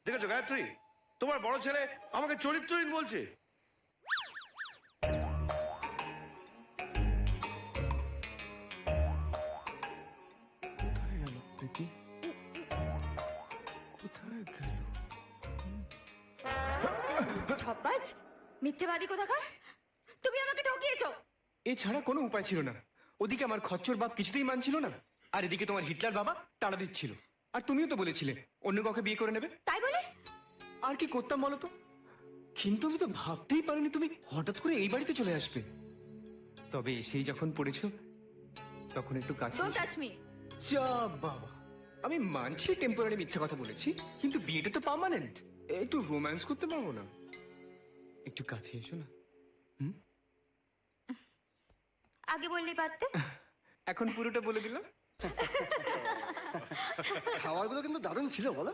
দেখেছো গায়ত্রী, তোমার বড় ছেলে আমাকে চরিত্রহীন বলছে। কোথায় গেল প্রীতি? কোথায় গেল? ঠকবাজ, মিথ্যেবাদী কোথাকার, তুমি আমাকে ঠকিয়েছো। এছাড়া কোনো উপায় ছিল না। ওদিকে আমার খচ্চর বাপ কিছুতেই মানছিল না, আর এদিকে তোমার হিটলার বাবা তাড়া দিচ্ছিল। আর তুমিও তো বলেছিলে অন্য কাউকে বিয়ে করে নেবে। তাই বলে আর কি করতাম বলো তো? কিন্তু আমি তো ভাবতেই পারিনি তুমি হঠাৎ করে এই বাড়িতে চলে আসবে। তবে এসেই যখন পড়েছো তখন একটু কাছে ডোন্ট টাচ মি। যা বাবা, আমি মানছি টেম্পোরারি মিথ্যা কথা বলেছি, কিন্তু বিয়েটা তো পার্মানেন্ট। একটু রোম্যান্স করতে পারবো না? একটু কাছে এসো না। আগে বললেই পারতে। এখন পুরোটা বলে দিলাম। খাবারগুলো কিন্তু দারুণ ছিল, বলো?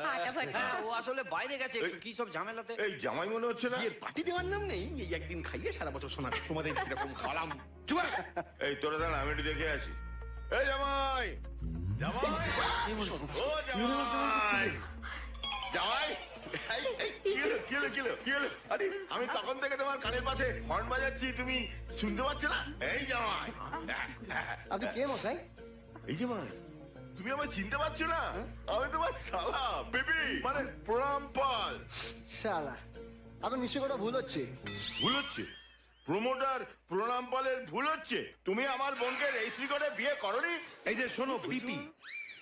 ফাটাফাটি। হ্যাঁ, ও আসলে বাইরে গেছে একটু, কি সব ঝামেলাতে। এই জামাই মনে হচ্ছে না? বিয়ের পার্টি দেওয়ার নাম নেই, এই একদিন খাইয়ে সারা বছর শোনা তোমাদের কিরকম খাওয়ালাম। চুপ কর। এই তোরা দাঁড়া, আমি একটু দেখে আসি। এই জামাই, জামাই, ও জামাই, জামাই, কি হলো, কি হলো, কি হলো, কি হলো? আরে আমি তখন থেকে তোমার কানের পাশে হর্ন বাজাচ্ছি, তুমি শুনতে পাচ্ছ না? এই জামাই, আপনি কে মশাই? এই জামাই, তুমি আমায় চিনতে পারছো না? আমি তোমার শালা বেবি, মানে প্রণাম পাল। শালা, আপনার নিশ্চয় কথা ভুল হচ্ছে। ভুল হচ্ছে? প্রমোটার প্রণাম পালের ভুল হচ্ছে? তুমি আমার বোনকে রেজিস্ট্রি করে বিয়ে করনি? এই যে শোনো, পিপি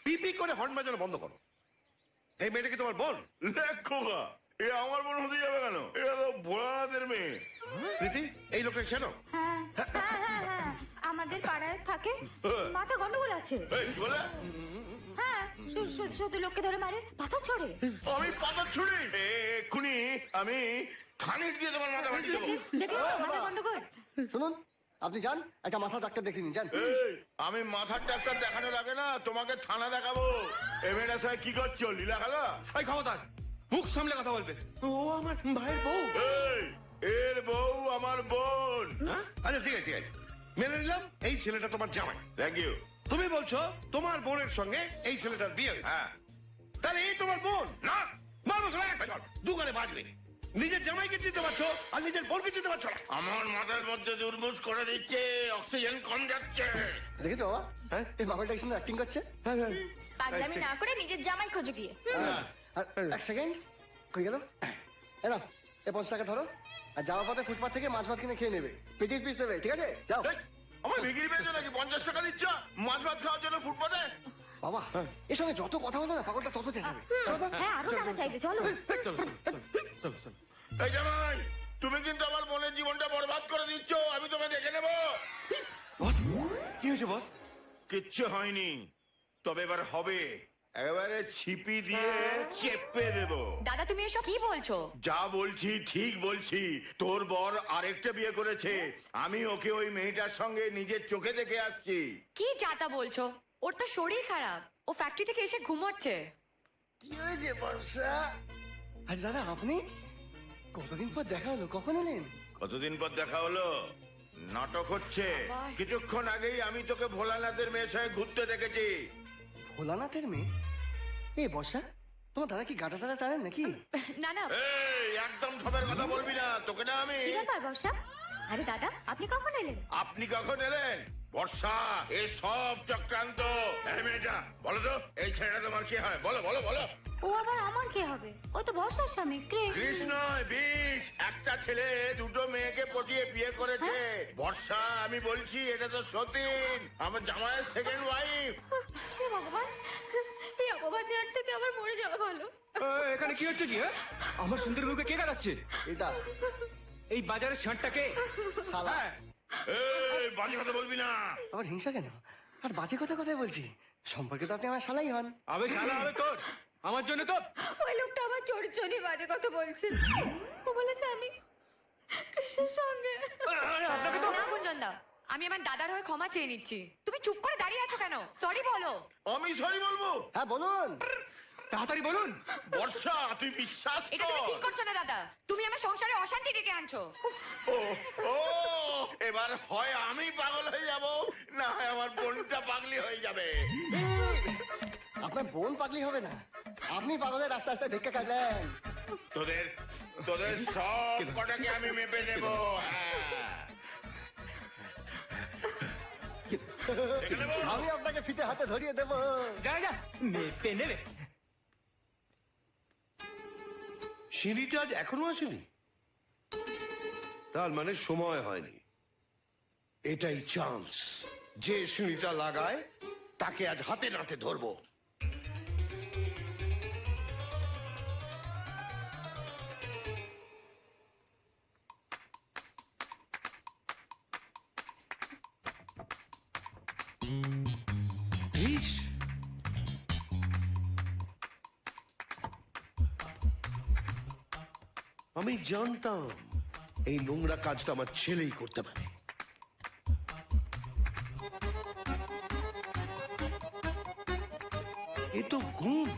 পিপি করে হর্ন বাজানো বন্ধ করো। এই মেয়েটা কি তোমার বোন? দেখো গা, এ আমার বোন হতে যাবে কেন? এটা তো ভোলানাথের মেয়ে। প্রীতি, এই লোকটা চেনো? হ্যাঁ হ্যাঁ হ্যাঁ হ্যাঁ, আমাদের পাড়ায় থাকে। মাথা গন্ডগোল আছে। এই কি বলে? হ্যাঁ, শুধু লোককে ধরে মারে, পাথর ছড়ে। আমি পাথর ছুড়ি? এক্ষুনি আমি থানির দিয়ে তোমার মাথা ফাটিয়ে দেবো। দেখলে মাথা গন্ডগোল। শুনুন, আপনি যান, একটা মাথা ডাক্তার দেখে নিন, যান। এই, আমি মাথার ডাক্তার দেখানোর আগে না তোমাকে থানা দেখাবো। এ মেয়েটা সাহেব কি করছো, লীলা খেলা? এই খবরদার, মুখ সামলে কথা বলবে। ও আমার ভাইয়ের বউ। এই, এর বউ আমার বোন। আচ্ছা ঠিক আছে, ঠিক আছে, মেনে নিলাম এই ছেলেটা তোমার জামাই। Thank you. তুমি বলছো তোমার বোনের সঙ্গে এই ছেলেটার বিয়ে হয়েছে? হ্যাঁ। তাহলে এই তোমার বোন না? মানুষ দুগানে বাজবে। নিজের জামাইকে চিনতে পারছো আর নিজের বোনকে চিনতে পারছো না? আমার মাথার মধ্যে দুর্বুস করে দিচ্ছে, অক্সিজেন কম যাচ্ছে। দেখেছো বাবা, হ্যাঁ এই বাবাটা কি সুন্দর অ্যাক্টিং করছে। পাগলামি না করে নিজের জামাই খোঁজো গিয়ে। আর এক সেকেন্ড, কই গেল? এরা এই 50 টাকা ধরো, আর যাওয়ার পথে ফুটপাথ থেকে মাছ ভাত কিনে খেয়ে নেবে, পেটির পিস নেবে, ঠিক আছে? যাও। এই, আমার বিক্রি পেয়েছো নাকি? 50 টাকা দিচ্ছ মাছ ভাত খাওয়ার জন্য ফুটপাতে? বাবা, এর সঙ্গে যত কথা বলো না, পাগলটা তত চেঁচাবে। চলো তো। হ্যাঁ, আরো টাকা চাইবে, চলো। এই জামাই, তুমি কিন্তু আমার বোনের জীবনটা বরবাদ করে দিচ্ছ। আমি তোমায় দেখে নেবো। বস, কি হয়েছে বস? কিচ্ছু হয়নি, তবে এবার হবে। একেবারে ছিপি দিয়ে চেপে দেব। দাদা, তুমি এসব কি বলছো? যা বলছি ঠিক বলছি। তোর বর আরেকটা বিয়ে করেছে, আমি ওকে ওই মেয়েটার সঙ্গে নিজের চোখে দেখে আসছি। কি যাতা বলছো? ওর তো শরীর খারাপ, ও ফ্যাক্টরি থেকে এসে ঘুমোচ্ছে। কি হয়েছে বর্ষা? আরে দাদা, আপনি কতদিন পর দেখা হলো, কখন এলেন? কতদিন পর দেখা হলো? নাটক হচ্ছে। কিছুক্ষণ আগেই আমি তোকে ভোলানাথের মেয়ের সঙ্গে ঘুরতে দেখেছি। ভোলানাথের মেয়ে? এই বর্ষা, তোমার দাদা কি গাঁজা টাজা টানেন নাকি? না না, এই, একদম সবের কথা বলবি না, তোকে না আমি। কি ব্যাপার বর্ষা? আরে দাদা, আপনি কখন এলেন? আপনি কখন এলেন? বর্ষা, এ সব চক্রান্ত। এই মেয়েটা, বলো তো, এই ছেলেটা তোমার কি হয়? বলো বলো বলো। ও আবার আমার কে হবে? ও তো বর্ষার স্বামী, ক্রিস। কৃষ্ণ বিষ। একটা ছেলে দুটো মেয়েকে পটিয়ে বিয়ে করেছে। বর্ষা, আমি বলছি এটা তো সতীন, আমার জামাইয়ের সেকেন্ড ওয়াইফ। হে ভগবান, এই অপবাদের হাত থেকে আবার মরে যাওয়া ভালো। এখানে কি হচ্ছে কি? হ্যাঁ, আমার সুন্দর বউকে কে গাড়াচ্ছে? এটা এই বাজারের ষাঁড়টাকে? শালা। হ্যাঁ, এই, বাজে কথা বলবি না। আবার হিংসা কেন? আর বাজে কথা কোথায় বলছি? সম্পর্কে তো আপনি আমার শালাই হন। আবে শালা, হবে তোর, আমার জন্য তো। ওই লোকটা আমার চরিত্র নিয়ে বাজে কথা বলছে। ও বলেছে আমি কৃষ্ণের সঙ্গে। আরে, আপনাকে তো না গুঞ্জন দা, আমি আমার দাদার হয়ে ক্ষমা চেয়ে নিচ্ছি। তুমি চুপ করে দাঁড়িয়ে আছো কেন? সরি বলো। আমি সরি বলবো? হ্যাঁ বলুন। তাড়াতাড়ি বলুন। বর্ষা, তুই বিশ্বাস এটা তুমি কর। ঠিক করছো না দাদা, তুমি আমার সংসারে অশান্তি ডেকে আনছো। ও ও, এবার হয় আমি পাগল হয়ে যাব, না হয় আমার বোনটা পাগলি হয়ে যাবে। আপনার বোন পাগলি হবে না, আপনি পাগলের রাস্তা রাস্তায় ভিক্ষা খাইলেন। তোদের তোদের সব কটাকে আমি মেপে নেব। হ্যাঁ। দেখে নেবো? আমি আপনাকে ফিতে হাতে ধরিয়ে দেবো। যা যা মেপে নেবে। সিঁড়িটা আজ এখনো আসেনি, তার মানে সময় হয়নি। এটাই চান্স, যে সিঁড়িটা লাগায় তাকে আজ হাতে নাতে ধরবো। ইস, আমি জানতাম এই নোংরা কাজটা আমার ছেলেই করতে পারে। এ তো ঘুম।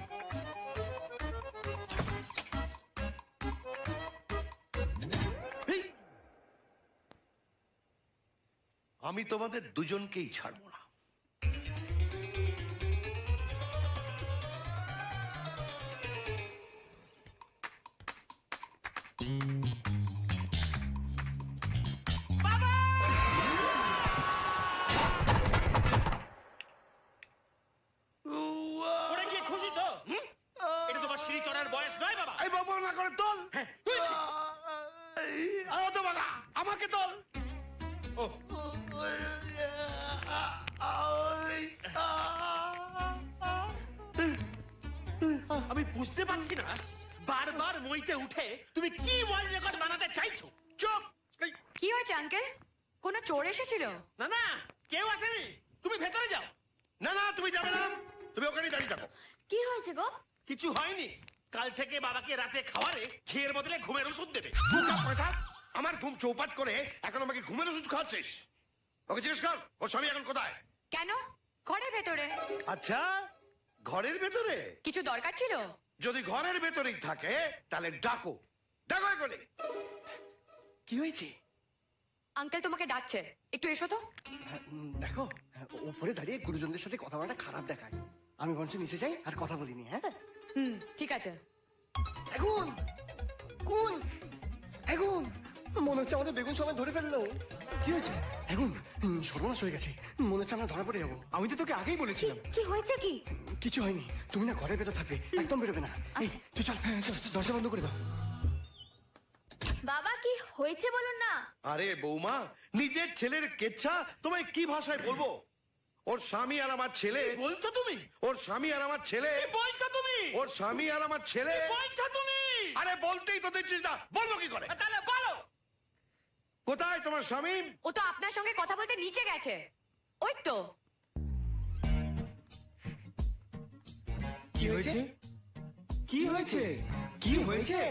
এই, আমি তোমাদের দুজনকেই ছাড়বো না। ওরা গিয়ে খুশি তো? এটা তোমার সিঁড়ি চড়ার বয়স নয় বাবা। এই বাবা না করে তোল। আয় তো বাবা, আমাকে তোল। ও, আমি বুঝতে পারছি না, বারবার মইতে উঠে তুমি কি ওয়ার্ল্ড রেকর্ড বানাতে চাইছো? চুপ! এই, কি হয়েছে আঙ্কেল? কোনো চোর এসেছিল? না না, কেউ আসেনি, তুমি ভেতরে যাও। না না, তুমি যাবে না, তুমি ওখানেই দাঁড়িয়ে থাকো। কি হয়েছে গো? কিছু হয়নি, কাল থেকে বাবাকে রাতে খাওয়ারে ঘিয়ের বদলে ঘুমের ওষুধ দেবে। বোকা পাঁঠা, আমার ঘুম চৌপাট করে এখন আমাকে ঘুমের ওষুধ খাওয়াচ্ছিস? ওকে জিজ্ঞেস কর ওর স্বামী এখন কোথায়। কেন? ঘরের ভেতরে। আচ্ছা, ঘরের ভেতরে? কিছু দরকার ছিল? যদি ঘরের ভেতরেই থাকে তাহলে ডাকো, ডাকো এখনই। কি হয়েছে? আঙ্কেল তোমাকে ডাকছে, একটু এসো তো। দেখো, উপরে দাঁড়িয়ে গুরুজনদের সাথে কথা বলাটা খারাপ দেখায়। আমি বরঞ্চ নিচে যাই আর কথা বলিনি। হ্যাঁ, ঠিক আছে। এখন কোন এখন মনে হচ্ছে আমাদের বেগুন সময় ধরে ফেললো। কি হয়েছে? এখন সর্বনাশ হয়ে গেছে, মনে হচ্ছে আমরা ধরা পড়ে যাবো। আমি তো তোকে আগেই বলেছিলাম। কি হয়েছে কি? কিছু হয়নি, তুমি না ঘরের ভেতর থাকবে, একদম বেরোবে না। এই তুই চল, চল, চল, দরজা বন্ধ করে দাও। বাবা কি হয়েছে বলুন না। আরে বৌমা, নিজের ছেলের কেচ্ছা তোমায় কি ভাষায় বলবো? ওর স্বামী আর আমার ছেলে। বলছো তুমি? ওর স্বামী আর আমার ছেলে। বলছো তুমি? ওর স্বামী আর আমার ছেলে। বলছো তুমি? আরে বলতেই তো দিচ্ছিস না, বলবো কি করে? তাহলে বলো। কোথায় তোমার স্বামী? ও তো আপনার সঙ্গে কথা বলতে নিচে গেছে। ওই তো। কি হয়েছে? কি হয়েছে? কি হয়েছে?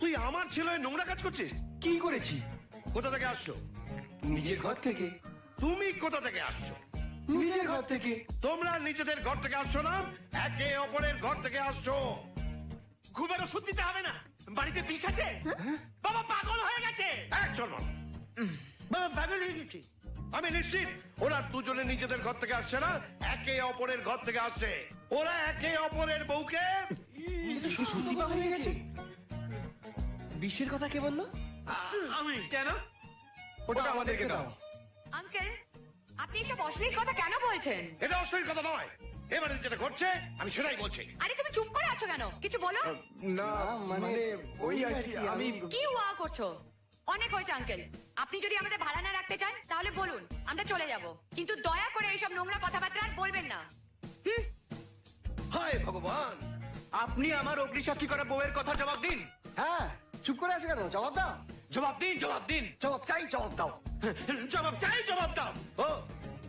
তুই আমার ছেলে হয়ে নোংরা কাজ করছিস? কি করেছি? কোথা থেকে আসছো? নিজের ঘর থেকে। তুমি কোথা থেকে আসছো? নিজের ঘর থেকে। তোমরা নিজেদের ঘর থেকে আসছো না, একে অপরের ঘর থেকে আসছো। ঘুমের ওষুধ দিতে হবে না, বাড়িতে বিষ আছে। বাবা পাগল হয়ে গেছে। এক চল বাবা পাগল হয়ে গেছে। আমি নিশ্চিত ওরা দুজনে নিজেদের ঘর থেকে আসছে না, একে অপরের ঘর থেকে আসছে। ওরা একে অপরের বউকে। সত্যি পাগল হয়ে গেছে। বিষের কথা কে বললো? আমি কেন? ওটা আমাদেরকে দাও। আঙ্কেল, আপনি এসব অশ্লীল কথা কেন বলছেন? এটা অশ্লীল কথা নয়, এবারে যেটা ঘটছে আমি সেটাই বলছি। আরে তুমি চুপ করে আছো কেন? কিছু বলো। না মানে ওই আর কি, আমি কি ওয়া করছো? অনেক হয়েছে আঙ্কেল। আপনি যদি আমাদের ভাড়া না রাখতে চান তাহলে বলুন, আমরা চলে যাব। কিন্তু দয়া করে এইসব নোংরা কথাবার্তা আর বলবেন না। হায় ভগবান, আপনি আমার অগ্নিসাক্ষী করা বউয়ের কথা জবাব দিন। হ্যাঁ, চুপ করে আছো কেন? জবাব দাও। জবাব দিন, জবাব দিন। জবাব চাই, জবাব দাও। জবাব চাই, জবাব দাও। ও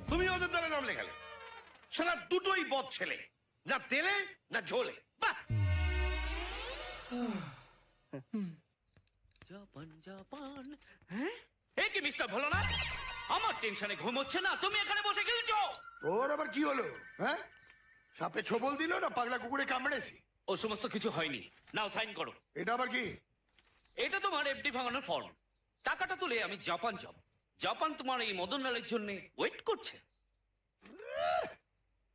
তুমি ওদের দলে নাম লেখালে? সারা দুটোই বদ ছেলে, না তেলে না ঝোলে। বাহ! Japan Japan. হ্যাঁ, এ কি মিস্টার ভোলানাথ? আমার টেনশনে ঘুম হচ্ছে না, তুমি এখানে বসে খেলছো। ওর আবার কি হলো? হ্যাঁ, সাপে ছোবল দিল না পাগলা কুকুরে কামড়েছি? ও সমস্ত কিছু হয়নি, নাও সাইন করো। এটা আবার কি? এটা তোমার এফডি ভাঙানোর ফর্ম। টাকাটা তুলে আমি জাপান যাব। জাপান তোমার এই মদনলালের জন্য ওয়েট করছে।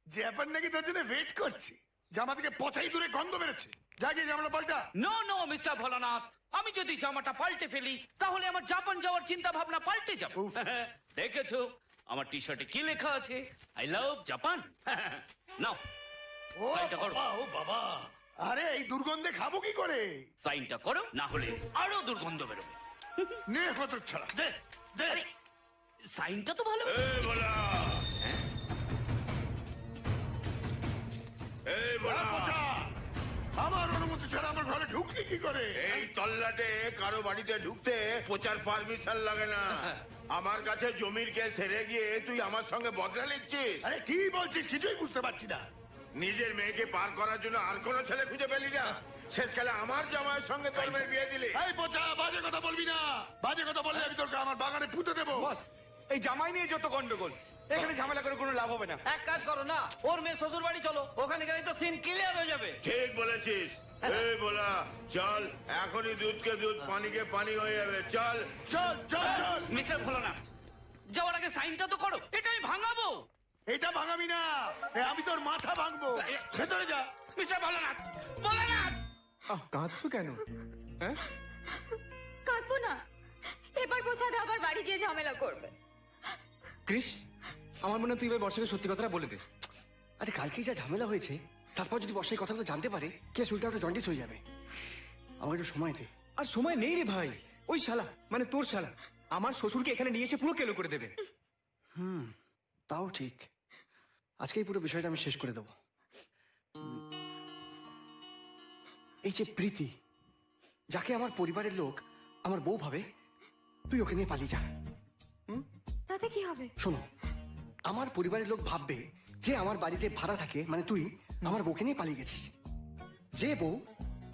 জাপান নাকি তোর জন্য ওয়েট করছে? জামা থেকে পচাই দূরে গন্ধ বেরোচ্ছে যা গিয়ে জামাটা পাল্টা। নো নো মিস্টার ভোলানাথ, আমি যদি জামাটা পাল্টে ফেলি তাহলে আমার জাপান যাওয়ার চিন্তা ভাবনা পাল্টে যাবে। দেখেছো আমার টি শার্টে কি লেখা আছে? I love Japan. নাও ও সাইনটা করো। বাবা, ও বাবা, আরে এই দুর্গন্ধে খাবো কি করে? সাইনটা করো, না হলে আরো দুর্গন্ধ বেরোবে। নে হতর ছাড়া, দে দে। আরে সাইনটা তো ভালো। এই ভোলা, এই ভোলা, পচা, আমার অনুমতি ছাড়া আমার ঘরে ঢুকলি কি করে? এই তল্লাটে কারো বাড়িতে ঢুকতে প্রচার পারমিশন লাগে না। আমার কাছে জমির কেস হেরে গিয়ে তুই আমার সঙ্গে বদলা নিচ্ছিস। আরে কি বলছিস কিছুই বুঝতে পারছি না। নিজের মেয়েকে পার করার জন্য আর কোন ছেলে খুঁজে পেলি না, শেষকালে আমার জামাইয়ের সঙ্গে তোর মেয়ের বিয়ে দিলি। এই পচা, বাজে কথা বলবি না। বাজে কথা বললে আমি তোকে আমার বাগানে পুঁতে দেবো। এই জামাই নিয়ে যত গন্ডগোল, এখানে ঝামেলা করে কোনো লাভ হবে না। এক কাজ করো না, ওর মেয়ে শ্বশুর বাড়ি চলো, ওখানে গেলে তো সিন ক্লিয়ার হয়ে যাবে। ঠিক বলেছিস। এই বলা, চল এখনই দুধকে দুধ পানিকে পানি হয়ে যাবে। চল চল চল চল। মিস্টার ভোলানাথ, যাওয়ার আগে সাইনটা তো করো, এটাই ভাঙাবো। এটা ভাঙাবি না, আমি তোর মাথা ভাঙবো। ভেতরে যা। মিস্টার ভোলানাথ, ভোলানাথ। কাঁদছো কেন? হ্যাঁ, কাঁদবো না, এবার বোঝাতে আবার বাড়ি গিয়ে ঝামেলা করবে। ক্রিস, আমার মনে হয় তুই এবার বর্ষাকে সত্যি কথাটা বলে দে। আরে কালকে যা ঝামেলা হয়েছে, তারপর যদি বর্ষা এই কথাগুলো জানতে পারে, কে উল্টা ওটা জন্ডিস হয়ে যাবে। আমার একটু সময় দে। আর সময় নেই রে ভাই, ওই শালা মানে তোর শালা আমার শ্বশুরকে এখানে নিয়ে এসে পুরো কেলো করে দেবে। তাও ঠিক, আজকেই পুরো বিষয়টা আমি শেষ করে দেবো। এই যে প্রীতি, যাকে আমার পরিবারের লোক আমার বউ ভাবে, তুই ওকে নিয়ে পালিয়ে যা। তাতে কি হবে? শোনো, আমার পরিবারের লোক ভাববে যে আমার বাড়িতে ভাড়া থাকে, মানে তুই আমার বউকে নিয়ে পালিয়ে গেছিস। যে বউ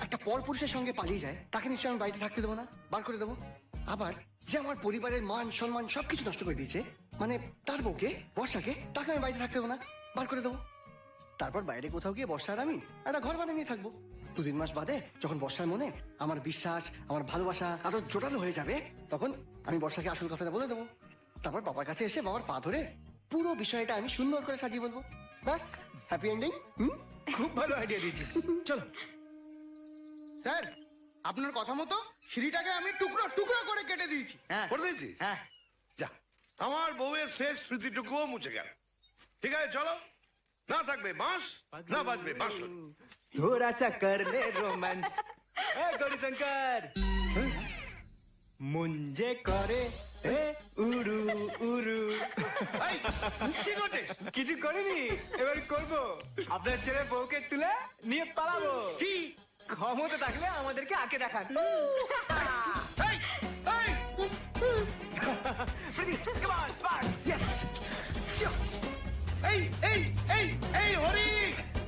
একটা পর পুরুষের সঙ্গে পালিয়ে যায়, তাকে নিশ্চয়ই আমি বাড়িতে থাকতে দেবো না, বার করে দেবো। আবার যে আমার পরিবারের মান সম্মান সবকিছু নষ্ট করে দিয়েছে, মানে তার বউকে, বর্ষাকে, তাকে আমি বাড়িতে থাকতে দেবো না, বার করে দেবো। তারপর বাইরে কোথাও গিয়ে বর্ষা আর আমি একটা ঘর বানিয়ে নিয়ে থাকবো। 2-3 মাস বাদে যখন বর্ষার মনে আমার বিশ্বাস, আমার ভালোবাসা আরো জোরালো হয়ে যাবে, তখন আমি বর্ষাকে আসল কথাটা বলে দেবো। তারপর বাবার কাছে এসে বাবার পা ধরে পুরো বিষয়টা আমি সুন্দর করে সাজিয়ে বলবো। বাস, হ্যাপি এন্ডিং। খুব ভালো আইডিয়া দিয়েছিস, চলো। স্যার, আপনার কথা মতো সিঁড়িটাকে আমি টুকরো টুকরো করে কেটে দিয়েছি। হ্যাঁ করে দিয়েছিস? হ্যাঁ। যা, আমার বউয়ের শেষ স্মৃতিটুকুও মুছে গেল। ঠিক আছে, চলো। না থাকবে বাঁশ, না বাজবে বাঁশন। थोड़ा सा कर ले रोमांस, गौरी शंकर मुंजे करे रे উড়ু উড়ু। এই, কি করছিস? কিছু করিনি, এবার করবো। আপনার ছেলে বউকে তুলে নিয়ে পালাবো। কি? ক্ষমতা থাকলে আমাদেরকে আঁকে দেখান। এই, এই, Come on, fast, yes. এই, এই, এই, এই হরি,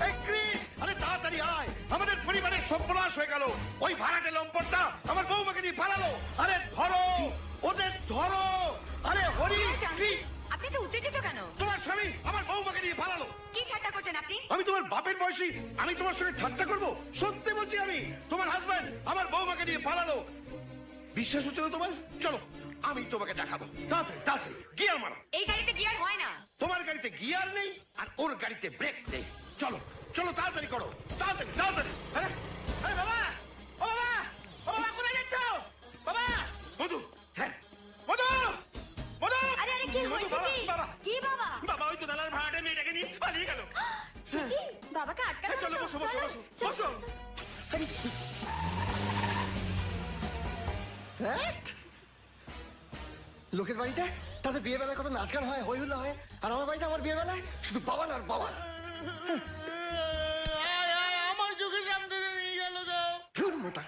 এই ক্রিস, আরে তাড়াতাড়ি আয়, আমাদের পরিবারের সর্বনাশ হয়ে গেল। ওই ভাড়াটে লম্পটটা আমার বউমাকে নিয়ে পালালো। আরে ধরো, ওদের ধরো। আরে হরি, ক্রিস, আপনি তো উত্তেজিত কেন? তোমার স্বামী আমার বউমাকে নিয়ে পালালো। কি ঠাট্টা করছেন আপনি? আমি তোমার বাপের বয়সী, আমি তোমার সঙ্গে ঠাট্টা করবো? সত্যি বলছি, আমি তোমার হাজবেন্ড আমার বউমাকে নিয়ে পালালো। বিশ্বাস হচ্ছে না তোমার? চলো, আমি তোমাকে দেখাবো। তাড়াতাড়ি তাড়াতাড়ি গিয়ার মারো। এই গাড়িতে গিয়ার হয় না। তোমার গাড়িতে গিয়ার নেই আর ওর গাড়িতে ব্রেক নেই। চলো চলো, তাড়াতাড়ি করো, তাড়াতাড়ি তাড়াতাড়ি। আরে আরে বাবা, ও বাবা, ও বাবা, কোথায় যাচ্ছ? বাবা, মধু, হ্যাঁ মধু, মধু। আরে আরে কি মধু, হয়েছে? বাবা, কি বাবা, কি বাবা? বাবা, ওই তো দালার ভাড়াটে মেয়েটাকে নিয়ে পালিয়ে গেল। কি? বাবাকে আটকানো চলো, হলো? বসো, বসো, চলো, বসো, চলো, বসো। চলো। লোকের বাড়িতে তাদের বিয়ে বেলায় কত নাচ গান হয়, হই হুল্লা হয়, আর আমার বাড়িতে আমার বিয়ে বেলায় শুধু বাবা আর বাবা। আমার চোখের সামনে দিয়ে নিয়ে গেল গো। ধুর মোটা।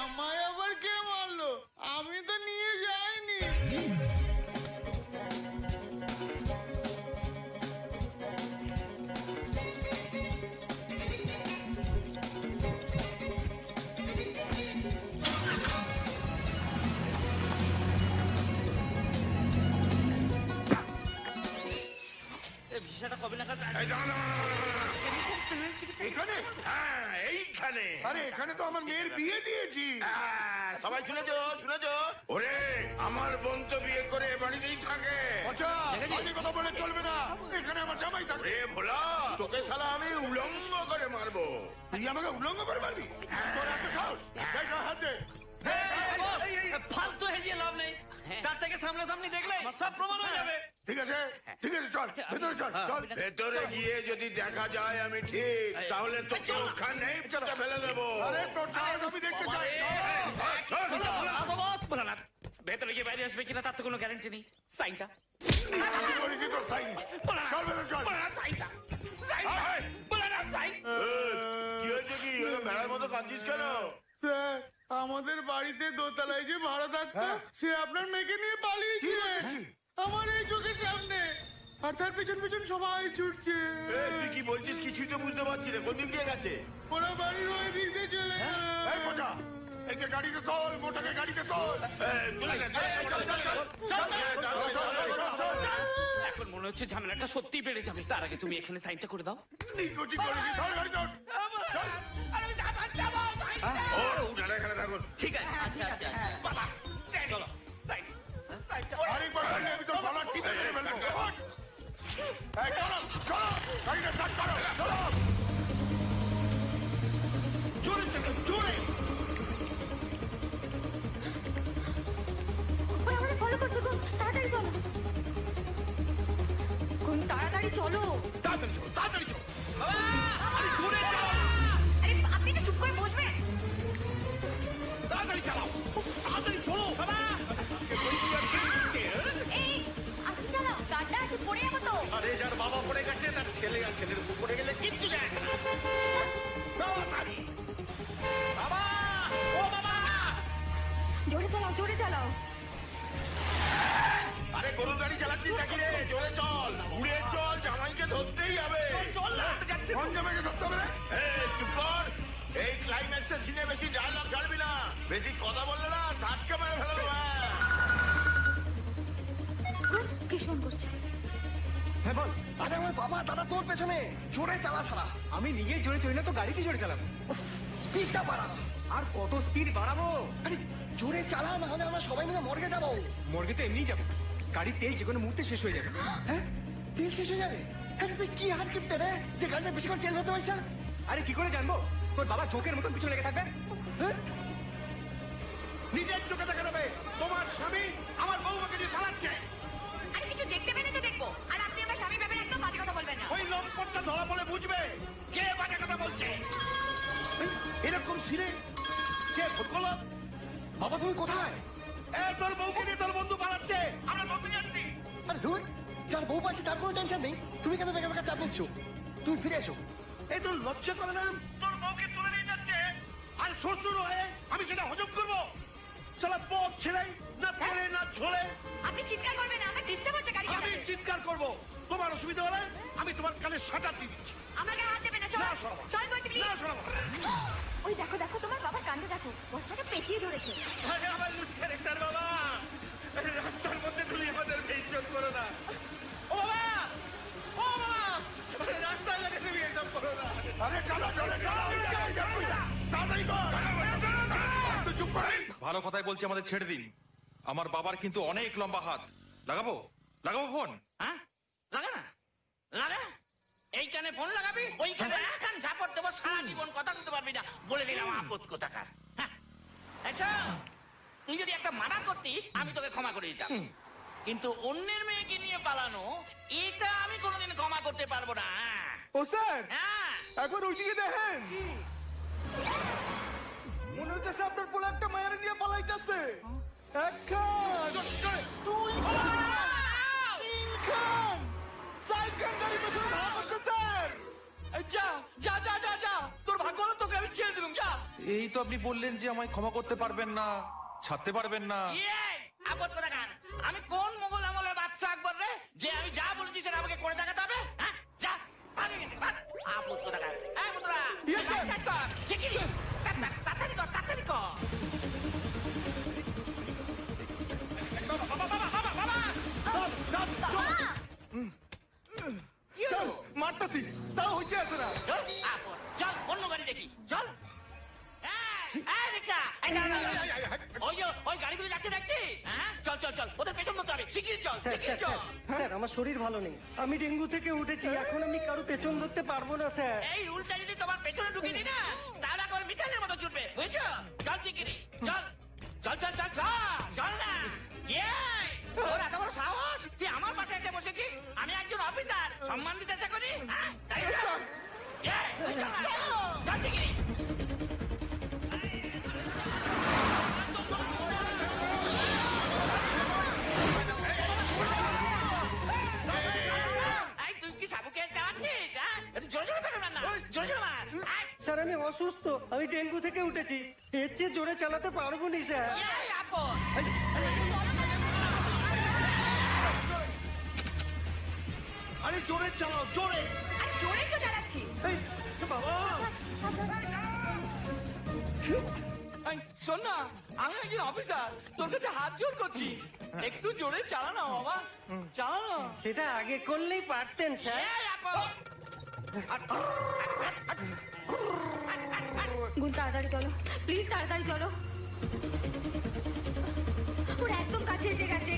আমায় আবার কে মারলো? আমি তো নিয়ে যাইনি। এই ভিসাটা কবে নাগাদ এই দাঁড়া, দাঁড়া, দাঁড়া, দাঁড়া, দাঁড়া। এখানে হ্যাঁ এইখানে আরে এখানে তো আমার মেয়ের বিয়ে দিয়েছি সবাই শুনেছো ওরে আমার বোন তো বিয়ে করে এ বাড়িতেই থাকে আচ্ছা বাজে কথা বলে চলবে না এখানে আমার জামাই থাকে রে ভোলা তোকে শালা আমি উলঙ্গ করে মারবো তুই আমাকে উল্লঙ্ঘ করে মারবি তোর এত সাহস দেখ না, হাত দে ফালতু হেজিয়ে লাভ নেই তার থেকে সামনাসামনি দেখলে সব প্রমাণ হয়ে যাবে ঠিক আছে চল ভেতরে চল চল ভেতরে গিয়ে যদি দেখা যায় আমি ঠিক তাহলে তোকে ওখানেই পুঁতে ফেলে দেবো আরে তোর সাহস আমি দেখতে চাই চল। আসো বস ভোলানাথ ভেতরে গিয়ে বাইরে আসবে কিনা তার তো কোনো গ্যারান্টি নেই সাইনটা আমি করেছি তোর সাইন চল ভেতরে চল সাইনটা আয়। ভোলানাথ সাইন কি হয়েছে কি ভেড়ার মতো কাঁদছিস কেন স্যার আমাদের বাড়িতে দোতলায় যে ভাড়া থাকতো সে আপনার মেয়েকে নিয়ে পালিয়েছে আমার এই চোখের সামনে আর তার পেছন পেছন সবাই ছুটছে তুই কি বলছিস কিছুই তো বুঝতে পারছি না কোন দিক দিয়ে গেছে ওরা বাড়ির ওই দিক দিয়ে চলে এই মোটা একে গাড়িতে তোল মোটাকে গাড়িতে তোল এখন মনে হচ্ছে ঝামেলাটা সত্যি বেড়ে যাবে তার আগে তুমি এখানে সাইনটা করে দাও নিকুচি করেছি ধর গাড়ি তোল এখানে থাকুন ঠিক আছে বাবা চলো সাইন আরেকবার বললে আমি তোর গলা টিপে মেরে ফেলবো ওঠ। এই চলো চলো গাড়িটা স্টার্ট করো চলো জোরে চলো জোরে ওই আমাদের ফলো করছে গো তাড়াতাড়ি চলো কোন তাড়াতাড়ি চলো তাড়াতাড়ি চলো আরে আপনি তো চুপ করে বসবেন তাড়াতাড়ি চালাও তাড়াতাড়ি চলো বাবা এই আপনি চালাও গাড়িটা আছে পড়ে যাবো তো আরে যার বাবা পড়ে গেছে তার ছেলে আর ছেলের উপর পড়ে গেলে কিচ্ছু যায় আসে না। তাড়াতাড়ি বাবা ও বাবা জোরে চালাও আরে গরুর গাড়ি চালাচ্ছিস নাকি রে জোরে চল উড়ে চল জামাইকে ধরতেই হবে চল না কোন জামাইকে ধরতে হবে রে? চুপ কর এই ক্লাইম্যাক্সের সিনে বেশি ডায়লগ ছাড়বি না বেশি কথা বললে না ধাক্কা মেরে ফেলে দেবো কৃষ্ণ করছে হ্যাঁ বল আরে আমার বাবা দাদা তোর পেছনে জোরে চালা ছাড়া আমি নিজে জোরে চলি না তো গাড়ি কি জোরে চালাবো স্পিডটা বাড়া আর কত স্পিড বাড়াবো আরে জোরে চালা না হলে আমরা সবাই মিলে মর্গে যাবো মর্গে তো এমনিই যাবো গাড়ির তেল যে কোনো মুহূর্তে শেষ হয়ে যাবে হ্যাঁ তেল শেষ হয়ে যাবে আরে তুই কি হাত কিপটে রে যে গাড়িতে বেশিক্ষণ তেল ভরতে পারছিস না আরে কি করে জানবো তোর বাবা চোখের মতন পিছনে লেগে থাকবে হ্যাঁ? নিজের চোখে দেখা দেবে তোমার স্বামী আমার বউমাকে নিয়ে পালাচ্ছে আরে কিছু দেখতে পেলে তো দেখবো আর আপনি আমার স্বামীর ব্যাপারে একদম বাজে কথা বলবেন না ওই লম্পটটা ধরা বলে বুঝবে কে বাজে কথা বলছে এরকম সিনে কে ফুটবল বাবা তুমি কোথায় তোর বউকে নিয়ে তোর বন্ধু পালাচ্ছে আমরা বন্ধু যাচ্ছি আরে ধুর যার বউ পাচ্ছে তার কোনো টেনশন নেই তুমি কেন বেকার বেকার চাপ নিচ্ছ তুমি ফিরে এসো এই তোর লজ্জা করে না তোর বউকে তুলে নিয়ে যাচ্ছে আর শ্বশুর হয়ে আমি সেটা হজম করবো সালা পথ ছেলে না পেলে না ছোলে আপনি চিৎকার করবেন না আমার ডিস্টার্ব হচ্ছে গাড়ি আমি চালাতে চিৎকার করবো তোমার অসুবিধা হলে আমি তোমার কানে সাঁটার দিয়ে দিচ্ছি আমার গায়ে হাত দেবেন না না, সর সরাবো। সর বলছি না প্লিজ শোনাবো ওই দেখো তোমার বাবার কাণ্ডে দেখো বর্ষাকে পেঁচিয়ে ধরেছে আরে আমার লুচ ক্যারেক্টার বাবা রাস্তার মধ্যে তুমি আমাদের বেইজ্জত করো না ও বাবা ও বাবা রাস্তায় লাগে তুমি এসব করো না আরে চলো তাড়াতাড়ি কর তুই চুপ করে ভালো কথাই বলছি আমাদের ছেড়ে দিন আমার বাবার কিন্তু অনেক লম্বা হাত লাগাবো লাগাবো ফোন হ্যাঁ লাগা না লাগা এইখানে ফোন লাগাবি ওইখানে একান ঝাপট দেবো সারা জীবন কথা শুনতে পারবি না বলে দিলাম আপদ কোথাকার হ্যাঁ আচ্ছা তুই যদি একটা মানা করতিস আমি তোকে ক্ষমা করে দিতাম কিন্তু অন্যের মেয়েকে নিয়ে পালানো এটা আমি কোনোদিন ক্ষমা করতে পারবো না ও স্যার হ্যাঁ একবার ওইদিকে দেখেন মনে হচ্ছে আপনার পোলা একটা মায়ের নিয়ে পালাইতেছে এক খান দুই খান তিন খান চার খান গাড়ি পেছনে ধাওয়া করছে স্যার যা যা যা যা যা তোর ভাগ্য হলো তোকে আমি ছেড়ে দিলাম যা এই তো আপনি বললেন যে আমায় ক্ষমা করতে পারবেন না ছাড়তে পারবেন না ইয়ে আপদ কোথাকার আমি কোন মোগল আমলের বাচ্চা আকবর রে যে আমি যা বলেছি সেটা আমাকে করে দেখাতে হবে হ্যাঁ যা ভাগে গেছে আপদ কোথাকার হ্যাঁ পুত্রা Yes, sir. ঠিকই তাড়াতাড়ি কর তাড়াতাড়ি কর স্যার মারতাছি তাও হইতে আছে না। চল অন্য গাড়ি দেখি চল এই রিক্সা এই দাঁড়া, দাঁড়া, দাঁড়া। ওই যে ওই গাড়িগুলো যাচ্ছে দেখছিস হ্যাঁ চল চল চল ওদের পেছন ধরতে হবে শিগগির চল শিগগির চল স্যার আমার শরীর ভালো নেই, আমি ডেঙ্গু থেকে উঠেছি, এখন আমি কারো পেছন ধরতে পারবো না স্যার। এই রুলটা যদি তোমার পেছনে ঢুকে নি না তাহলে করে মিসাইলের মতো ছুটবে বুঝছো চল শিগগিরি চল চল চল চল চল চল না এই তোর এত বড় সাহস তুই আমার পাশে এসে বসেছিস আমি একজন অফিসার সম্মান দিতে চেষ্টা করি হ্যাঁ তাই না? এই, তুই চল না। চল শিগগিরি এই, তুই কি সাবুকে চালাচ্ছিস হ্যাঁ একটু জোরে জোরে বেরো না জোরে জোরে মার এই, স্যার আমি অসুস্থ, আমি ডেঙ্গু থেকে উঠেছি, এর চেয়ে জোরে চালাতে পারবো না স্যার। এই আপন আরে জোরে চালাও, জোরে। আর জোরেই তো চালাচ্ছি। এই, বাবা এই, শোন না আমি একজন অফিসার তোর কাছে হাত জোর করছি একটু জোরে চালা না বাবা চালা না সেটা আগে করলেই পারতেন স্যার। এই আপন গুণ তাড়াতাড়ি চলো, প্লিজ তাড়াতাড়ি চলো। ওর একদম কাছে এসে গেছে।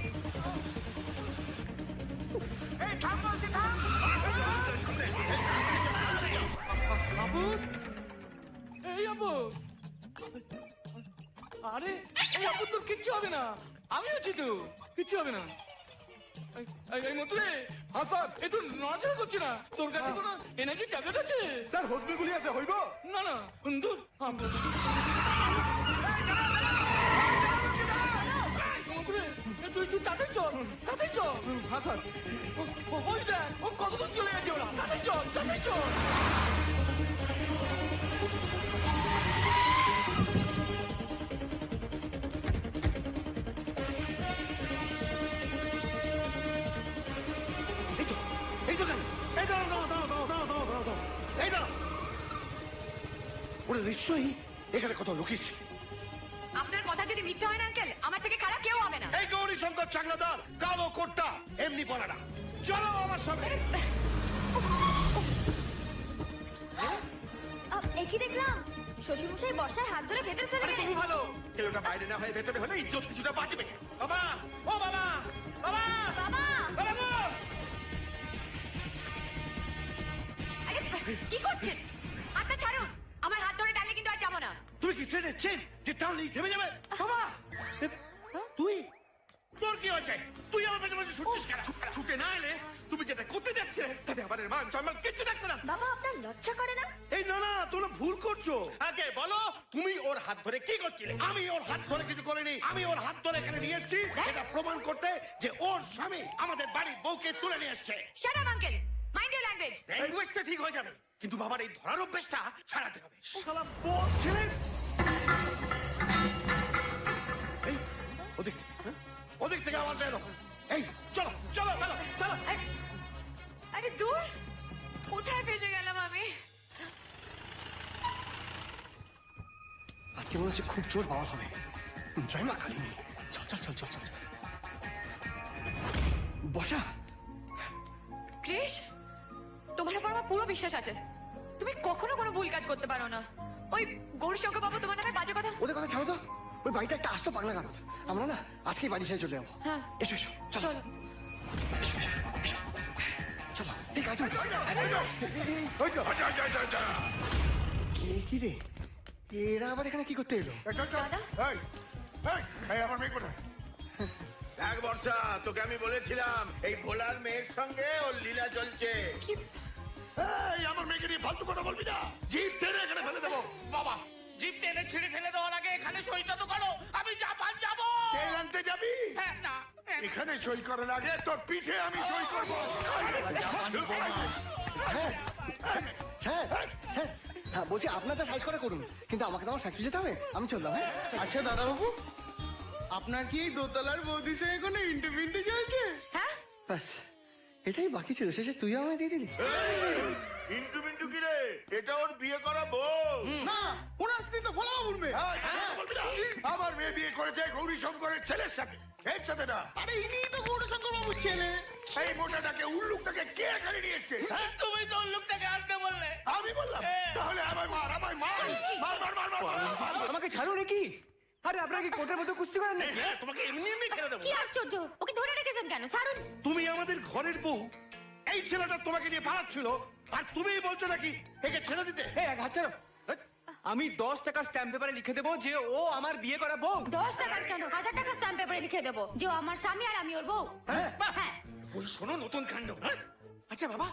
আপু এই আপু আরে এই আপু তোর কিচ্ছু হবে না আমি আছি তো কিচ্ছু হবে না এই মতুরে হ্যাঁ স্যার। এই তো নড়াচড়া করছি না তোর কাছে কোনো এনার্জি ট্যাবলেট আছে স্যার হসপিটাল আছে, হইব? না না দূর মতুরে তুই তুই তাড়াতাড়ি চল তাড়াতাড়ি চল হ্যাঁ স্যার। ওই দেখ ও কতদূর চলে গেছে ওরা তাড়াতাড়ি চল তাড়াতাড়ি চল এই তো গাড়ি। এই দাঁড়াও, দাঁড়াও, দাঁড়াও, দাঁড়াও, দাঁড়াও, দাঁড়াও, দাঁড়াও, দাঁড়াও। এই দাঁড়াও। ওরা নিশ্চয়ই এখানে কোথাও লুকিয়েছে। আপনার কথা যদি মিথ্যে হয় না আঙ্কেল আমার থেকে খারাপ কেউ হবে না। এই গৌরী শঙ্কর চাকলাদার কালো কোটটা এমনি পড়ে না। চলো আমার সঙ্গে। একই দেখলাম শ্বশুরমশাই বর্ষার হাত ধরে ভেতরে চলে গেলেন। ভালো ছেলেটা বাইরে না হয়ে ভেতরে হলে ইজ্জত কিছুটা বাঁচবে। বাবা, ও বাবা, বাবা, বাবা বাবা গো! আরে কি করছেন হাতটা ছাড়ুন আমার হাত ধরে টানলে কিন্তু আর যাবো না। তুমি কি ট্রেনের চেন যে টানলেই থেমে যাবে? বাবা, তুই তোর কি হয়েছে? তুই আমার পেছনে পেছনে ছুটছিস কেন? ছুটে না এলে তুমি যেটা করতে যাচ্ছে তাতে আমাদের মান সম্মান কিচ্ছু থাকছে না। বাবা আপনার লজ্জা করে না? এই না না, তোমরা ভুল করছো। আগে বলো তুমি ওর হাত ধরে কি করছিলে? আমি ওর হাত ধরে কিছু করিনি। আমি ওর হাত ধরে এখানে নিয়ে এসেছি এটা প্রমাণ করতে যে ওর স্বামী আমাদের বাড়ির বউকে তুলে নিয়ে এসছে। Shut up uncle mind your language. ল্যাঙ্গুয়েজটা ঠিক হয়ে যাবে কিন্তু বাবার এই ধরার অভ্যেসটা ছাড়াতে হবে। শালা বদ ছেলে। এই ওদিক হ্যাঁ? ওদিক থেকে আওয়াজ এলো। এই চলো চলো চলো চলো। আরে দূর কোথায় ফেসে গেলাম আমি? আজকে মনে হচ্ছে খুব জোর পাওয়া হবে। জয় মা কালী। চল চল চল চল চল বসা। ক্রিস তোমার উপর আমার পুরো বিশ্বাস আছে তুমি কখনো কোনো ভুল কাজ করতে পারো না। ওই গৌরীশঙ্কর বাবু তোমার নামে বাজে কথা। ওদের কথা ছাড়ো তো, ওই বাড়িতে একটা আসতো পাগলা গারদ। আমরা না আজকেই বাড়ি ছেড়ে চলে যাবো। হ্যাঁ। এসো এসো চলো চলো এসো এসো এসো চলো এই গাড়ি উঠো। কে কি রে এরা আবার এখানে কি করতে এলো? দাদা এই, এই, এই, আমার মেয়ে কোথায়? এক বর্ষা তোকে আমি বলেছিলাম এই ভোলার মেয়ের সঙ্গে ওর লীলা চলছে। কি এই, আমার মেয়েকে নিয়ে ফালতু কথা বলবি না, জিভ টেনে এখানে ফেলে দেবো। বাবা জিপ টেনে ছিঁড়ে ফেলে দেওয়ার আগে এখানে সইটা তো করো আমি জাপান যাবো তেল আনতে যাবি? হ্যাঁ না এখানে সই করার আগে তোর পিঠে আমি সই করবো। হ্যাঁ স্যার স্যার হ্যাঁ বলছি আপনার যা সাইজ করে করুন কিন্তু আমাকে তো আমার ফ্যাক্টরি যেতে হবে। আমি চললাম। হ্যাঁ আচ্ছা দাদাবাবু, আপনার কি এই দোতলার বৌদির সঙ্গে কোনো ইন্টারভিউ চলছে? হ্যাঁ ব্যাস এটাই বাকি ছিল, শেষে তুই আমায় দিয়ে দিলি। ইন্টু মিন্টু কি রে? এটা ওর বিয়ে করা বউ। না, ওনার স্ত্রী তো ফলাবাবুর মেয়ে। এই, কথা বলবি না। আমার মেয়ে বিয়ে করেছে গৌরী শঙ্করের ছেলের সাথে, এর সাথে না। আরে ইনিই তো গৌরশঙ্কর বাবুর ছেলে। এই মোটাটাকে উল্লুকটাকে কে এখানে নিয়ে এসছে? হ্যাঁ? তুমি তো লোকটাকে আনতে আমি বললাম তাহলে আমায় মার মার মার মার মার মার মার আমাকে ছাড়ো নাকি? আরে আপনারা কি কোর্টের মধ্যে কুস্তি করেন নাকি? হ্যাঁ, তোমাকে এমনি এমনি ছেড়ে দেবো কি আশ্চর্য, ওকে ধরে রেখেছেন কেন? ছাড়ুন। তুমি আমাদের ঘরের বউ, এই ছেলেটা তোমাকে নিয়ে পালাচ্ছিল আর তুমিই বলছো নাকি একে ছেড়ে দিতে? এই এক হাত ছাড়ো। আমি 10 টাকার স্ট্যাম্প পেপারে লিখে দেবো যে ও আমার বিয়ে করা বউ। 10 টাকার কেন, 1000 টাকা স্ট্যাম্প পেপারে লিখে দেবো যে ও আমার স্বামী আর আমি ওর বউ। হ্যাঁ। ওই শোনো নতুন কাণ্ড। হ্যাঁ? আচ্ছা বাবা,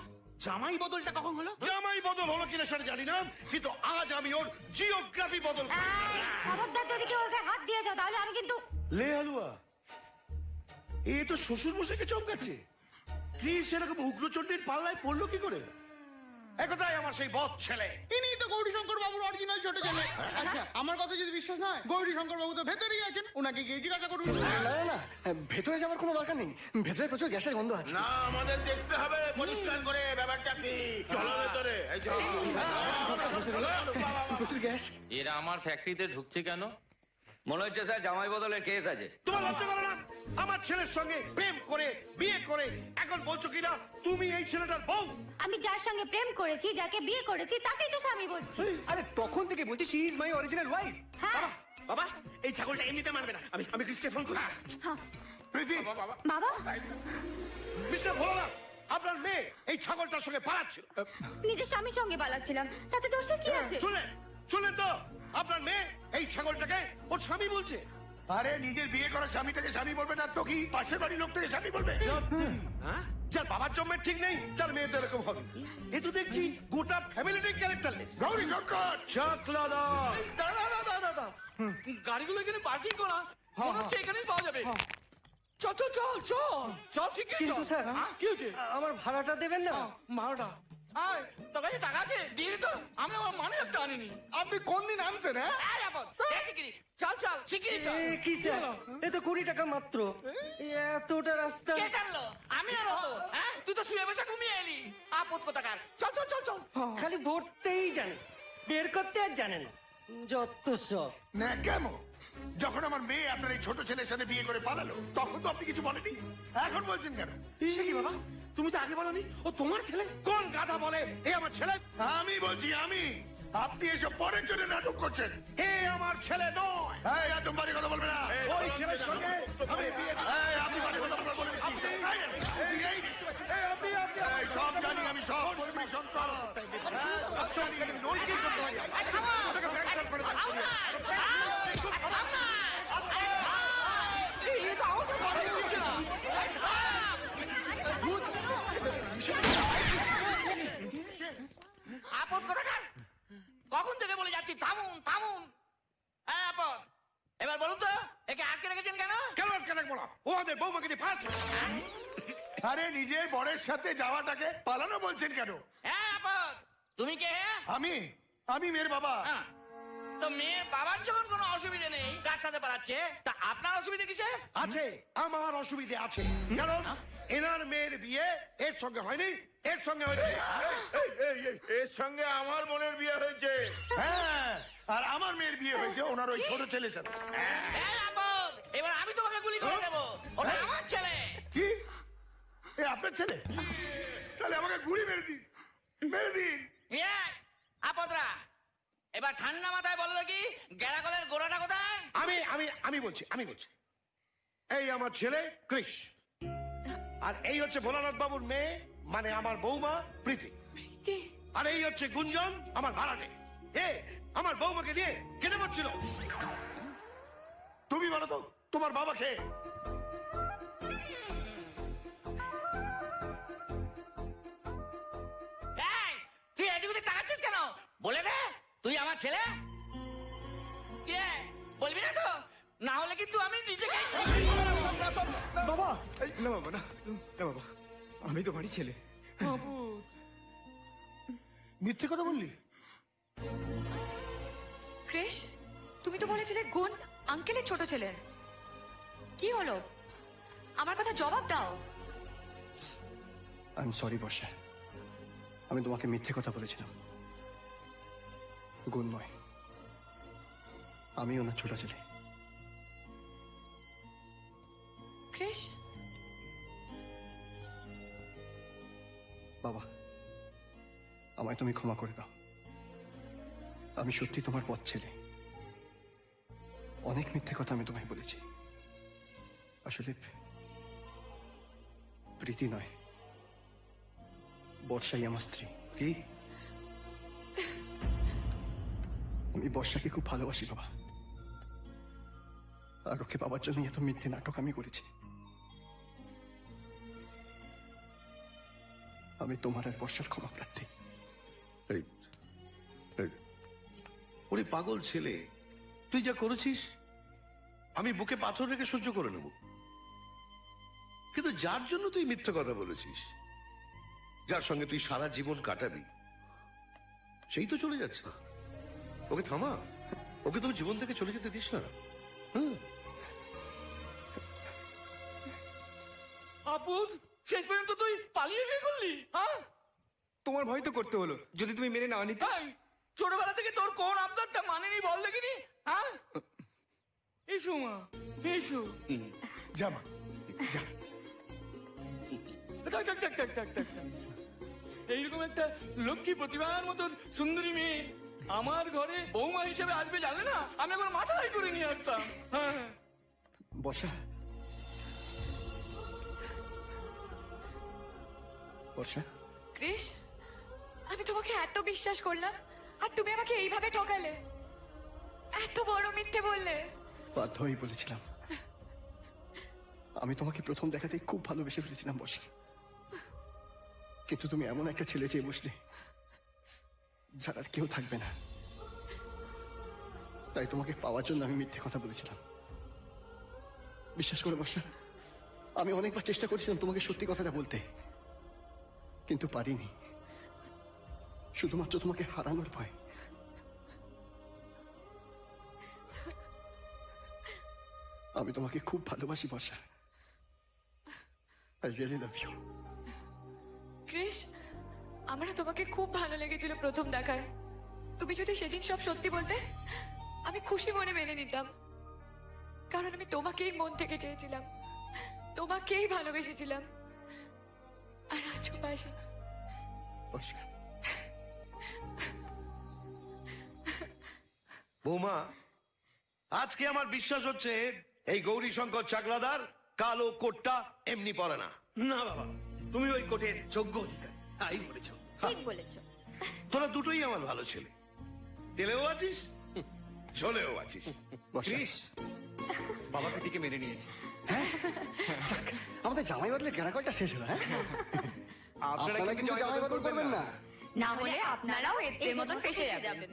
জামাই বদলটা কখন হলো? জামাই বদল হলো কিনা সেটা জানি না, কিন্তু আজ আমি ওর জিওগ্রাফি বদল করেছি। খবরদার যদি কেউ ওর গায়ে হাত দিয়ে যাও তাহলে আমি কিন্তু। লে হালুয়া, এ তো শ্বশুর মশাইকে চমকাচ্ছে। ক্রিস এরকম উগ্রচণ্ডীর পাল্লায় পড়লো কি করে? একথাই আমার সেই বদ ছেলে। ইনি তো গৌরীশঙ্কর বাবুর অরিজিনাল ছোট ছেলে। আচ্ছা, আমার কথা যদি বিশ্বাস নয়, গৌরীশঙ্কর বাবু তো ভেতরেই আছেন, ওনাকে গিয়ে জিজ্ঞাসা করুন। না না না, ভেতরে যাওয়ার কোনো দরকার নেই, ভেতরে প্রচুর গ্যাসের গন্ধ আছে। না, আমাদের দেখতে হবে পরিষ্কার করে ব্যাপারটা কি। চলো ভেতরে, এই চলো। প্রচুর গ্যাস। এরা আমার ফ্যাক্টরিতে ঢুকছে কেন? মনে হচ্ছে স্যার জামাই বদলের কেস আছে। তোমার লজ্জা করে না? আমার ছেলের সঙ্গে প্রেম করে বিয়ে করে এখন বলছো কিনা তুমি এই ছেলেটার বউ? আমি যার সঙ্গে প্রেম করেছি, যাকে বিয়ে করেছি, তাকেই তো স্বামী বলছি। আরে তখন থেকে বলছি she is my original wife. হ্যাঁ। বাবা, এই ছাগলটা এমনিতে মারবে না। আমি কৃষ্ণকে ফোন করি। হ্যাঁ। প্রীতি, বাবা, বিশ্বাস হলো না? আপনার মেয়ে এই ছাগলটার সঙ্গে পালাচ্ছিল। নিজের স্বামীর সঙ্গে পালাচ্ছিলাম, তাতে দোষে কি আছে? শুনলেন তো? আপনার মেয়ে এই ছাগলটাকে ওর স্বামী বলছে। আরে নিজের বিয়ে করা স্বামীটাকে স্বামী বলবে না তো কি পাশের বাড়ির লোকটাকে স্বামী বলবে? হ্যাঁ? যার বাবার জন্মের ঠিক নেই তার মেয়ে তো এরকম হবে। এ তো দেখছি গোটা ফ্যামিলিটাই ক্যারেক্টারলেস। গৌরী শঙ্কর, চাকলাদা, দাদা, গাড়িগুলো এখানে পার্কিং করা, মনে হচ্ছে এখানেই পাওয়া যাবে। চল চল চল চল চল, শিগগিরই চল। কিন্তু স্যার, কি হয়েছে? আমার ভাড়াটা দেবেন না? মারোটা আয়, তোর কাছে টাকা আছে? দিয়ে তো, আমি আমার মানে একটা আনিনি। আপনি কোন দিন আনছেন? হ্যাঁ, আরে আপদ, এই শিগগিরই চল চল, শিগগিরই চল। এ কি স্যার, এ তো 20 টাকা মাত্র। এতটা রাস্তা। কে টানলো? আমি আনো তো। হ্যাঁ, তুই তো শুয়ে বসে ঘুমিয়ে এলি। আপদ কোথাকার। চল চল চল চল। খালি ভোটতেই জানে, বের করতে আর জানে না। যত সব। না কেন? যখন আমার মেয়ে আপনার এই ছোট ছেলের সাথে বিয়ে করে পালালো তখন তো আপনি কিছু বলেনি, এখন বলছেন কেন? সে কি বাবা? তুমি তো আগে বলনি ও তোমার ছেলে। কোন গাধা বলে এ আমার ছেলে? আমি বলছি আমি। আপনি এসব পরের জন্য নাটক করছেন। এ আমার ছেলে নয়। এই একদম বাড়ি কথা বলবে না। ওই ছেলের সঙ্গে আমি বিয়ে এই, আপনি বাড়ি কথা বলে দিচ্ছি। এই, সব জানি আমি, সব গৌরী শঙ্কর। হ্যাঁ, সব জানি। নৈতিক করতে হয়। আমাকে ফ্র্যাকচার করে দাও। আপদ কোথাকার? কখন থেকে বলে যাচ্ছি থামুন থামুন। হ্যাঁ আপদ, এবার বলুন তো একে আটকে রেখেছেন কেন? কেন কেন বলো? ও আমাদের বৌমাকে দিয়ে পাচ্ছে। আরে নিজের বরের সাথে যাওয়াটাকে পালানো বলছেন কেন? হ্যাঁ আপদ, তুমি কে? আমি আমি মেয়ের বাবা। হ্যাঁ, তো মেয়ের বাবার যখন কোনো অসুবিধে নেই, কার সাথে পালাচ্ছে, তা আপনার অসুবিধে কিসের? আছে, আমার অসুবিধে আছে। কারণ এনার মেয়ের বিয়ে এর সঙ্গে হয়নি, এর সঙ্গে হয়েছে। এর সঙ্গে আমার বোনের বিয়ে হয়েছে। হ্যাঁ, আর আমার মেয়ের বিয়ে হয়েছে ওনার ওই ছোট ছেলের সাথে। হ্যাঁ আপদ, এবার আমি তোমাকে গুলি করে দেবো। ওটা আমার ছেলে। কি? এ আপনার ছেলে? তাহলে আমাকে গুলি মেরে দিন, মেরে দিন। ইয়ে, আপদরা, এবার ঠান্ডা মাথায় বলো দেখি গ্যারাগলের গোড়াটা কোথায়? আমি বলছি। এই আমার ছেলে কৃষ, আর এই হচ্ছে ভোলানাথ বাবুর মেয়ে, মানে আমার বৌমা প্রীতি। আর এই হচ্ছে গুঞ্জন, আমার ভাড়াটে। এ আমার বৌমাকে দিয়ে কেটে পড়ছিল। তুমি বলো তো তোমার বাবা কে? এই, তুই এদিক ওদিক তাকাচ্ছিস কেন? বলে দে তুই আমার ছেলে। কে বলবি না তো? না হলে কিন্তু আমি নিজেকে। বাবা, না বাবা, না না বাবা, আমি তোমারই ছেলে। মিথ্যে কথা বললি? ক্রিস, তুমি তো বলেছিলে গুণ আঙ্কেলের ছোট ছেলে। কি হলো? আমার কথা জবাব দাও। আই এম সরি বর্ষা, আমি তোমাকে মিথ্যে কথা বলেছিলাম। গুণ নয়, আমিও না ছোট ছেলে। ক্রিস, বাবা, আমায় তুমি ক্ষমা করে দাও। আমি সত্যি তোমার পথ ছেলে। অনেক মিথ্যে কথা আমি তোমায় বলেছি। আসলে প্রীতি নয়, বর্ষাই আমার স্ত্রী। কি? আমি বর্ষাকে খুব ভালোবাসি বাবা, আর ওকে পাবার জন্য এত মিথ্যে নাটক আমি করেছি। আমি তোমার আর বর্ষার ক্ষমা প্রার্থী। ওরে পাগল ছেলে, তুই যা করেছিস আমি বুকে পাথর রেখে সহ্য করে নেব, কিন্তু যার জন্য তুই মিথ্যে কথা বলেছিস, যার সঙ্গে তুই সারা জীবন কাটাবি, সেই তো চলে যাচ্ছে। ওকে থামা, ওকে তোর জীবন থেকে চলে যেতে দিস না। আপুদ, শেষ পর্যন্ত তুই পালিয়ে বিয়ে করলি? হ্যাঁ, তোমার ভয় তো করতে হলো, যদি তুমি মেনে না নিতে। তাই ছোটবেলা থেকে তোর কোন আবদারটা মানেনি বল দেখিনি? হ্যাঁ, এসো মা, এসো। জামা থাক, থাক, থাক, থাক, থাক, থাক, থাক। এইরকম একটা লক্ষ্মী প্রতিভার মতন সুন্দরী মেয়ে আমার ঘরে বৌমা হিসেবে আসবে জানলে না আমি একবার মাথায় করে নিয়ে আসতাম। হ্যাঁ, বর্ষা, বর্ষা, ক্রিস, আমি তোমাকে এত বিশ্বাস করলাম আর তুমি আমাকে এইভাবে ঠকালে, এত বড় মিথ্যে বললে। বাধ্য হয়েই বলেছিলাম। আমি তোমাকে প্রথম দেখাতেই খুব ভালোবেসে ফেলেছিলাম বর্ষা, কিন্তু তুমি এমন একটা ছেলে চেয়ে বসলে যার আর কেউ থাকবে না। তাই তোমাকে পাওয়ার জন্য আমি মিথ্যে কথা বলেছিলাম। বিশ্বাস করে বর্ষা, আমি অনেকবার চেষ্টা করেছিলাম তোমাকে সত্যি কথাটা বলতে, কিন্তু পারিনি, শুধুমাত্র তোমাকে হারানোর ভয়। আমি তোমাকে খুব ভালোবাসি বর্ষা। I really love you. Chris, আমার না তোমাকে খুব ভালো লেগেছিল প্রথম দেখায়। তুমি যদি সেদিন সব সত্যি বলতে আমি খুশি মনে মেনে নিতাম, কারণ আমি তোমাকেই মন থেকে চেয়েছিলাম, তোমাকেই ভালোবেসেছিলাম। আর আজও পাশে। বর্ষা, বৌমা, আজকে আমার বিশ্বাস হচ্ছে এই গৌরীশঙ্কর চাকলাদার কালো কোটটা এমনি পরে না। না বাবা, তুমি ওই কোটের যোগ্য অধিকারী, তাই বলেছ। ঠিক বলেছো। তোরা দুটোই আমার ভালো ছেলে, তেলেও আছিস, ঝোলেও আছিস। বর্ষা, ক্রিস, বাবা প্রীতিকে মেনে নিয়েছে। যাক, আমাদের জামাই বদলে গেরাকলটা শেষ হলো। হ্যাঁ, আপনারা আপনারা কিন্তু জামাই বদল করবেন না। না হলে আপনারাও এদের মতন ফেসে যাবেন।